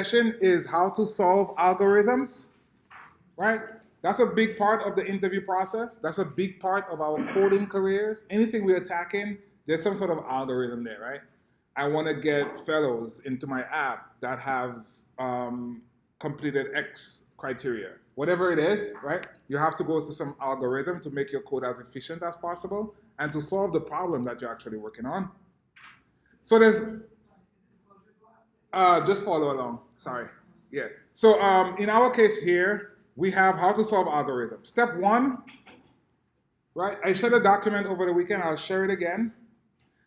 Session is how to solve algorithms, right? That's a big part of the interview process. That's a big part of our coding careers. Anything we're attacking, there's some sort of algorithm there, right? I want to get fellows into my app that have completed X criteria. Whatever it is, right? You have to go through some algorithm to make your code as efficient as possible and to solve the problem that you're actually working on. So there's just follow along. Sorry. Yeah. So in our case here, we have how to solve algorithms. Step one, right? I shared a document over the weekend. I'll share it again.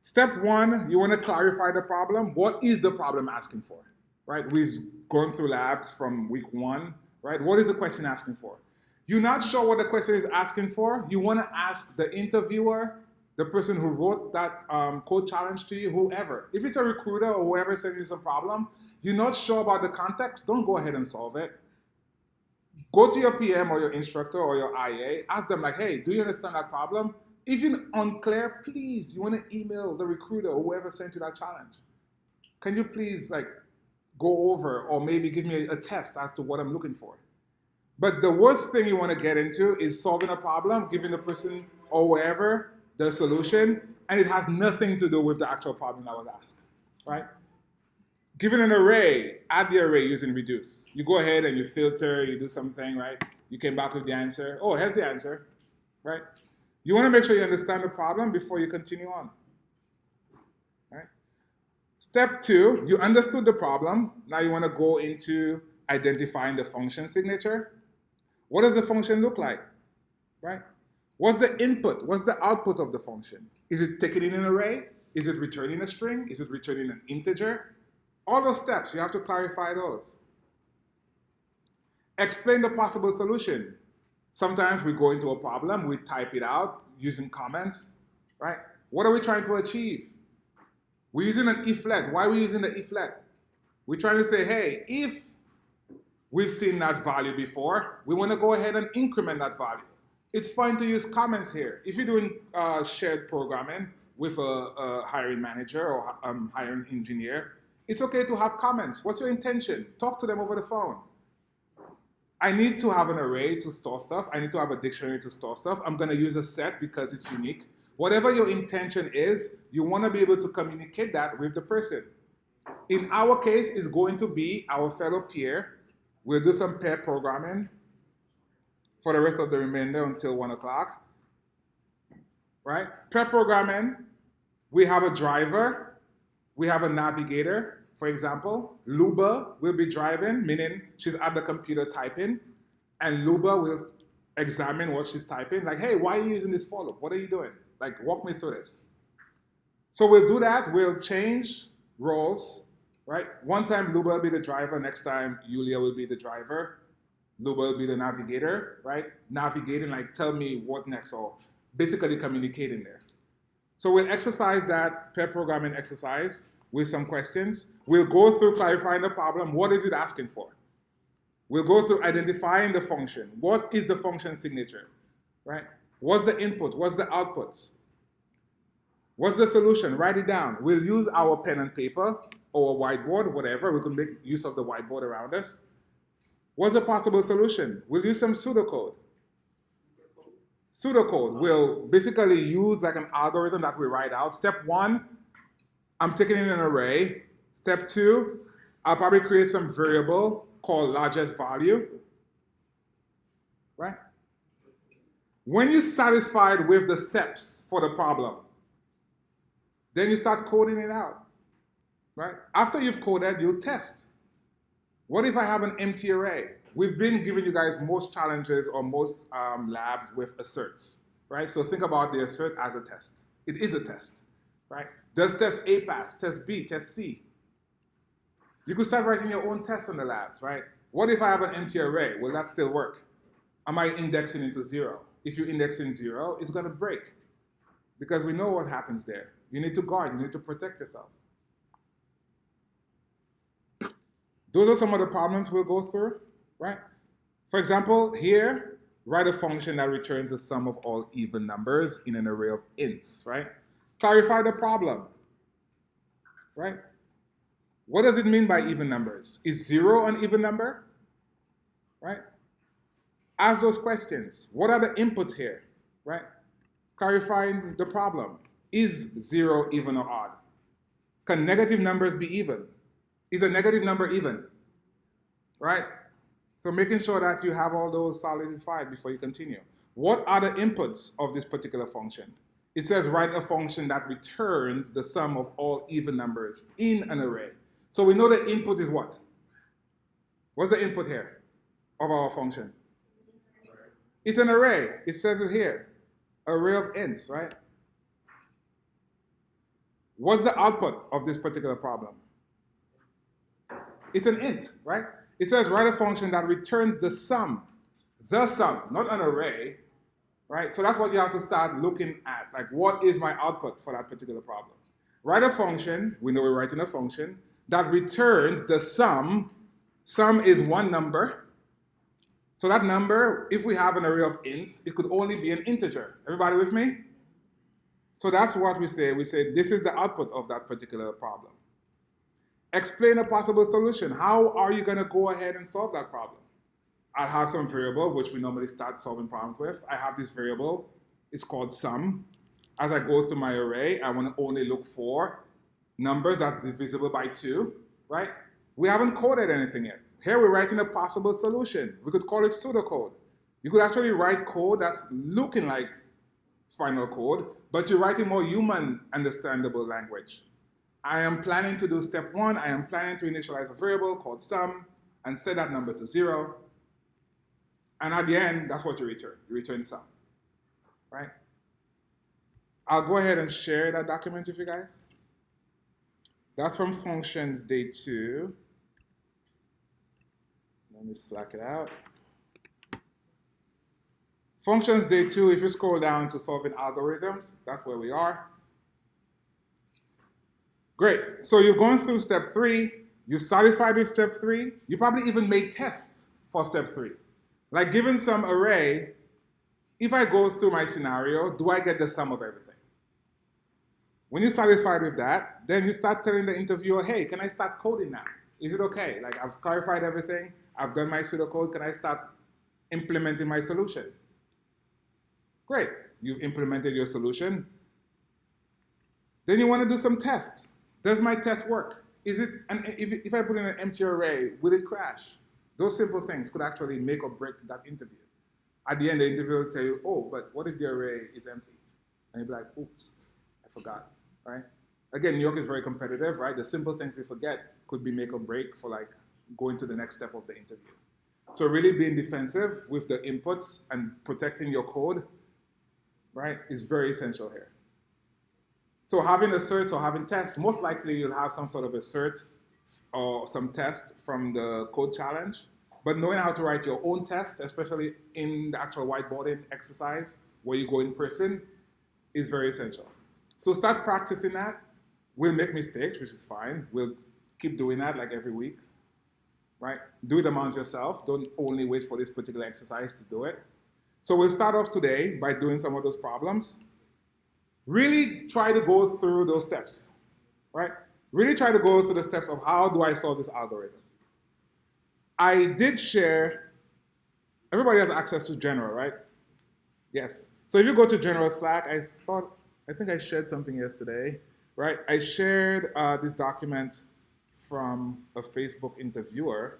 Step one, you want to clarify the problem. What is the problem asking for, right? We've gone through labs from week one, right? What is the question asking for? You're not sure what the question is asking for. You want to ask the interviewer, the person who wrote that code challenge to you, whoever. If it's a recruiter or whoever sent you some problem, you're not sure about the context, don't go ahead and solve it. Go to your PM or your instructor or your IA, ask them like, hey, do you understand that problem? If you're unclear, please, you want to email the recruiter or whoever sent you that challenge. Can you please like go over or maybe give me a test as to what I'm looking for? But the worst thing you want to get into is solving a problem, giving the person or whoever the solution, and it has nothing to do with the actual problem that was asked, right? Given an array, add the array using reduce. You go ahead and you filter, you do something, right? You came back with the answer. Oh, here's the answer, right? You want to make sure you understand the problem before you continue on, right? Step two, you understood the problem. Now you want to go into identifying the function signature. What does the function look like, right? What's the input? What's the output of the function? Is it taking in an array? Is it returning a string? Is it returning an integer? All those steps, you have to clarify those. Explain the possible solution. Sometimes we go into a problem, we type it out using comments, right? What are we trying to achieve? We're using an if let. Why are we using the if let? We're trying to say, hey, if we've seen that value before, we want to go ahead and increment that value. It's fine to use comments here. If you're doing shared programming with a hiring manager or hiring engineer, it's okay to have comments. What's your intention? Talk to them over the phone. I need to have an array to store stuff. I need to have a dictionary to store stuff. I'm going to use a set because it's unique. Whatever your intention is, you want to be able to communicate that with the person. In our case, it's going to be our fellow peer. We'll do some pair programming for the rest of the remainder until 1 o'clock, right? Pair programming, we have a driver, we have a navigator. For example, Luba will be driving, meaning she's at the computer typing, and Luba will examine what she's typing. Like, hey, why are you using this for loop? What are you doing? Like, walk me through this. So we'll do that. We'll change roles, right? One time Luba will be the driver. Next time Yulia will be the driver. Luba will be the navigator, right? Navigating, like, tell me what next, or basically communicating there. So we'll exercise that pair programming exercise with some questions. We'll go through clarifying the problem. What is it asking for? We'll go through identifying the function. What is the function signature, right? What's the input? What's the outputs? What's the solution? Write it down. We'll use our pen and paper or a whiteboard, whatever. We can make use of the whiteboard around us. What's the possible solution? We'll use some pseudocode. Pseudocode will basically use like an algorithm that we write out. Step one, I'm taking in an array. Step two, I'll probably create some variable called largest value, right? When you're satisfied with the steps for the problem, then you start coding it out, right? After you've coded, you'll test. What if I have an empty array? We've been giving you guys most challenges or most labs with asserts, right? So think about the assert as a test. It is a test, right? Does test A pass? Test B? Test C? You could start writing your own tests in the labs, right? What if I have an empty array? Will that still work? Am I indexing into 0? If you index in 0, it's going to break because we know what happens there. You need to guard. You need to protect yourself. Those are some of the problems we'll go through, right? For example, here, write a function that returns the sum of all even numbers in an array of ints, right? Clarify the problem, right? What does it mean by even numbers? Is 0 an even number? Right? Ask those questions. What are the inputs here? Right? Clarifying the problem. Is 0 even or odd? Can negative numbers be even? Is a negative number even? Right? So making sure that you have all those solidified before you continue. What are the inputs of this particular function? It says write a function that returns the sum of all even numbers in an array. So we know the input is what? What's the input here of our function? It's an array. It says it here. Array of ints, right? What's the output of this particular problem? It's an int, right? It says write a function that returns the sum, not an array, right? So that's what you have to start looking at, like what is my output for that particular problem? Write a function, we know we're writing a function, that returns the sum. Sum is one number. So that number, if we have an array of ints, it could only be an integer. Everybody with me? So that's what we say. We say this is the output of that particular problem. Explain a possible solution. How are you going to go ahead and solve that problem? I'll have some variable, which we normally start solving problems with. I have this variable. It's called sum. As I go through my array, I want to only look for numbers that's divisible by 2, right? We haven't coded anything yet. Here we're writing a possible solution. We could call it pseudocode. You could actually write code that's looking like final code, but you're writing more human understandable language. I am planning to do step 1. I am planning to initialize a variable called sum and set that number to 0. And at the end, that's what you return. You return sum, right? I'll go ahead and share that document with you guys. That's from functions day 2. Let me slack it out. Functions day 2, if you scroll down to solving algorithms, that's where we are. Great. So you've gone through step 3. You're satisfied with step 3. You probably even made tests for step 3. Like given some array, if I go through my scenario, do I get the sum of everything? When you're satisfied with that, then you start telling the interviewer, hey, can I start coding now? Is it okay? Like I've clarified everything. I've done my pseudocode. Can I start implementing my solution? Great. You've implemented your solution. Then you want to do some tests. Does my test work? Is it, and if I put in an empty array, will it crash? Those simple things could actually make or break that interview. At the end, the interviewer will tell you, oh, but what if the array is empty? And you'll be like, oops, I forgot, right? Again, New York is very competitive, right? The simple things we forget could be make or break for like going to the next step of the interview. So really being defensive with the inputs and protecting your code, right, is very essential here. So having asserts or having tests, most likely you'll have some sort of assert or some test from the code challenge. But knowing how to write your own test, especially in the actual whiteboarding exercise where you go in person, is very essential. So start practicing that. We'll make mistakes, which is fine. We'll keep doing that like every week, right? Do it amongst yourself. Don't only wait for this particular exercise to do it. So we'll start off today by doing some of those problems. Really try to go through those steps, right? Really try to go through the steps of how do I solve this algorithm. I did share, everybody has access to general, right? Yes. So if you go to general Slack, I think I shared something yesterday, right? I shared this document from a Facebook interviewer.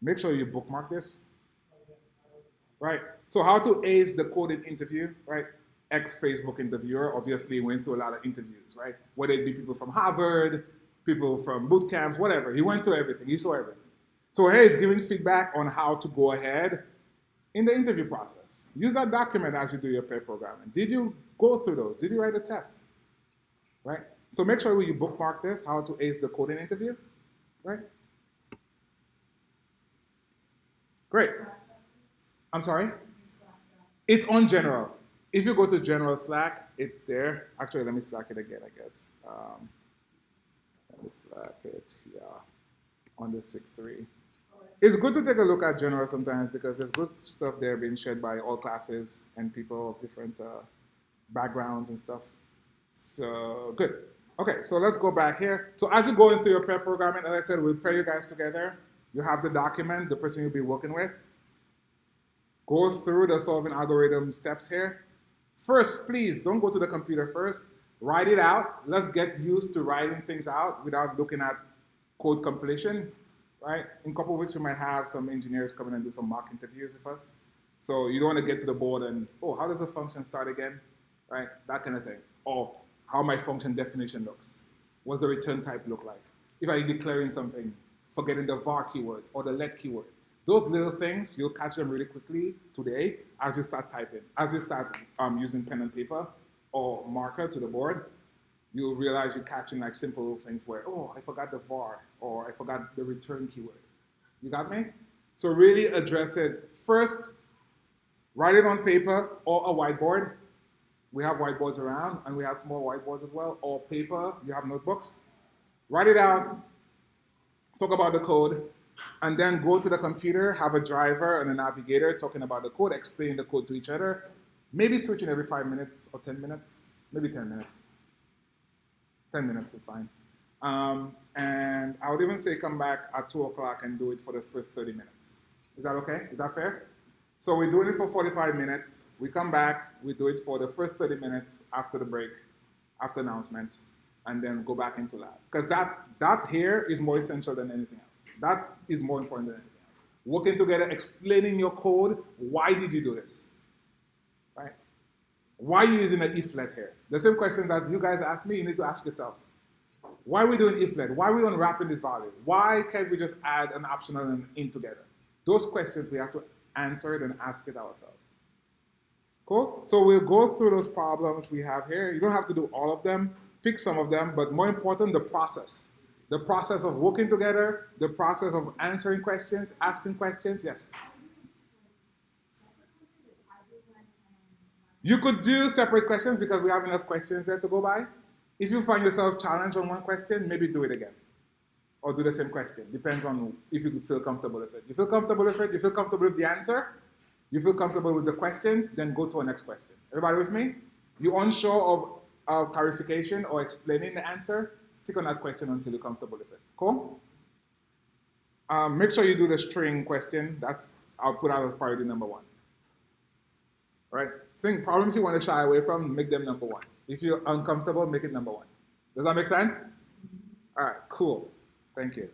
Make sure you bookmark this, right? So how to ace the coding interview, right? Ex-Facebook interviewer, obviously went through a lot of interviews, right? Whether it be people from Harvard, people from boot camps, whatever. He went through everything. He saw everything. So here he's giving feedback on how to go ahead in the interview process. Use that document as you do your pair programming. Did you go through those? Did you write a test? Right? So make sure you bookmark this, how to ace the coding interview, right? Great. I'm sorry? It's on general. If you go to general Slack, it's there. Actually, let me Slack it again, I guess. Let me Slack it, yeah, on the 6.3. It's good to take a look at general sometimes because there's good stuff there being shared by all classes and people of different backgrounds and stuff. So, good. Okay, so let's go back here. So as you're going through your pair programming, as I said, we'll pair you guys together. You have the document, the person you'll be working with. Go through the solving algorithm steps here. First, please don't go to the computer first. Write it out. Let's get used to writing things out without looking at code completion, right? In a couple of weeks, we might have some engineers coming and do some mock interviews with us. So you don't want to get to the board and, oh, how does the function start again, right? That kind of thing. Or how my function definition looks. What's the return type look like? If I'm declaring something, forgetting the var keyword or the let keyword. Those little things, you'll catch them really quickly today as you start typing. As you start using pen and paper or marker to the board, you'll realize you're catching like simple little things where, oh, I forgot the var, or I forgot the return keyword. You got me? So really address it. First, write it on paper or a whiteboard. We have whiteboards around, and we have small whiteboards as well, or paper, you have notebooks. Write it out, talk about the code, and then go to the computer, have a driver and a navigator talking about the code, explaining the code to each other, maybe switching every 5 minutes or 10 minutes, maybe 10 minutes. 10 minutes is fine. And I would even say come back at 2 o'clock and do it for the first 30 minutes. Is that okay? Is that fair? So we're doing it for 45 minutes. We come back, we do it for the first 30 minutes after the break, after announcements, and then go back into lab. Because that here is more essential than anything else. That is more important than anything else. Working together, explaining your code. Why did you do this? Right? Why are you using an if-let here? The same question that you guys asked me, you need to ask yourself. Why are we doing if-let? Why are we unwrapping this value? Why can't we just add an optional and an in together? Those questions we have to answer it and ask it ourselves. Cool? So we'll go through those problems we have here. You don't have to do all of them. Pick some of them, but more important, the process. The process of working together, the process of answering questions, asking questions, yes? You could do separate questions because we have enough questions there to go by. If you find yourself challenged on one question, maybe do it again. Or do the same question. Depends on if you feel comfortable with it. You feel comfortable with it, you feel comfortable with the answer, you feel comfortable with the questions, then go to our next question. Everybody with me? You're unsure of clarification or explaining the answer, stick on that question until you're comfortable with it. Cool? Make sure you do the string question. I'll put out as priority number 1. Right? Think problems you want to shy away from, make them number 1. If you're uncomfortable, make it number 1. Does that make sense? All right, cool. Thank you.